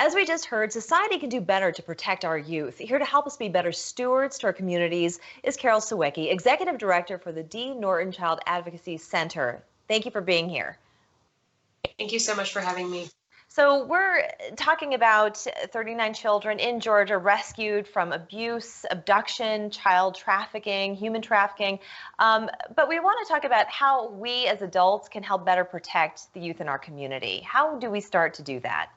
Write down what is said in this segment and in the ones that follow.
As we just heard, society can do better to protect our youth. Here to help us be better stewards to our communities is Carole Swiecicki, Executive Director for the Dee Norton Child Advocacy Center. Thank you for being here. Thank you so much for having me. So we're talking about 39 children in Georgia rescued from abuse, abduction, child trafficking, human trafficking. But we want to talk about how we as adults can help better protect the youth in our community. How do we start to do that?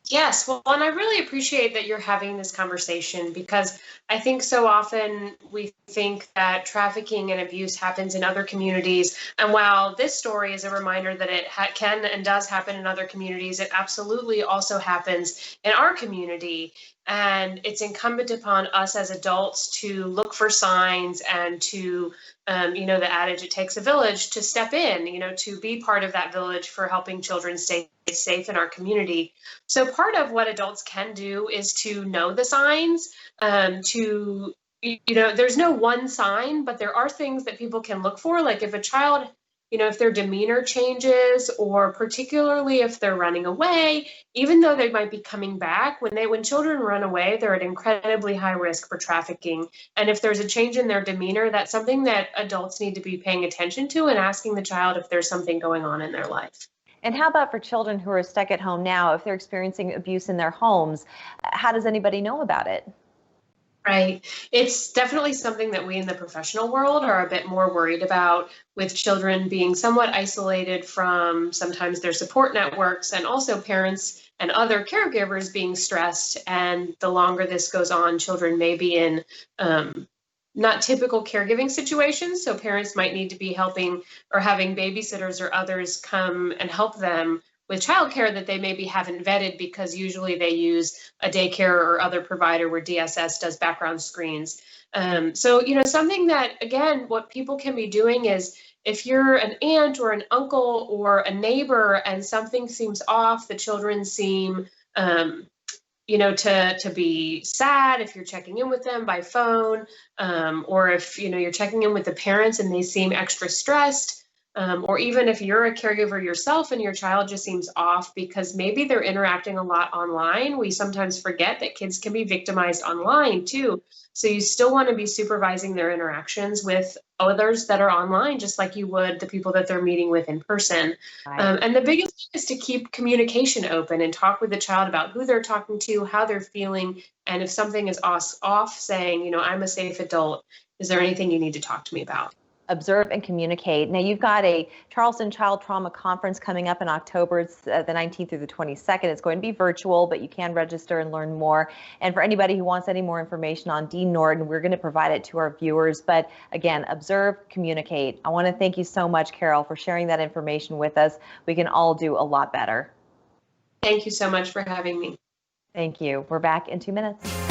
Yes, well, and I really appreciate that you're having this conversation because I think so often we think that trafficking and abuse happens in other communities. And while this story is a reminder that it can and does happen in other communities, it absolutely also happens in our community. And it's incumbent upon us as adults to look for signs and to, the adage, it takes a village, to step in, to be part of that village for helping children stay safe in our community. So part of what adults can do is to know the signs, there's no one sign, but there are things that people can look for. Like if a child, if their demeanor changes, or particularly if they're running away, even though they might be coming back, when children run away, they're at incredibly high risk for trafficking. And if there's a change in their demeanor, that's something that adults need to be paying attention to and asking the child if there's something going on in their life. And how about for children who are stuck at home now, if they're experiencing abuse in their homes, how does anybody know about it? Right. It's definitely something that we in the professional world are a bit more worried about, with children being somewhat isolated from sometimes their support networks, and also parents and other caregivers being stressed. And the longer this goes on, children may be in not typical caregiving situations. So parents might need to be helping or having babysitters or others come and help them with childcare that they maybe haven't vetted, because usually they use a daycare or other provider where DSS does background screens. Something that, again, what people can be doing is, if you're an aunt or an uncle or a neighbor and something seems off, the children seem to be sad, if you're checking in with them by phone, or if, you're checking in with the parents and they seem extra stressed, or even if you're a caregiver yourself and your child just seems off because maybe they're interacting a lot online. We sometimes forget that kids can be victimized online too. So you still want to be supervising their interactions with others that are online, just like you would the people that they're meeting with in person. Right. And the biggest thing is to keep communication open and talk with the child about who they're talking to, how they're feeling, and if something is off, saying, I'm a safe adult. Is there anything you need to talk to me about? Observe and communicate. Now, you've got a Charleston Child Trauma Conference coming up in October. It's the 19th through the 22nd. It's going to be virtual, but you can register and learn more. And for anybody who wants any more information on Dee Norton, we're going to provide it to our viewers. But again, observe, communicate. I want to thank you so much, Carole, for sharing that information with us. We can all do a lot better. Thank you so much for having me. Thank you. We're back in 2 minutes.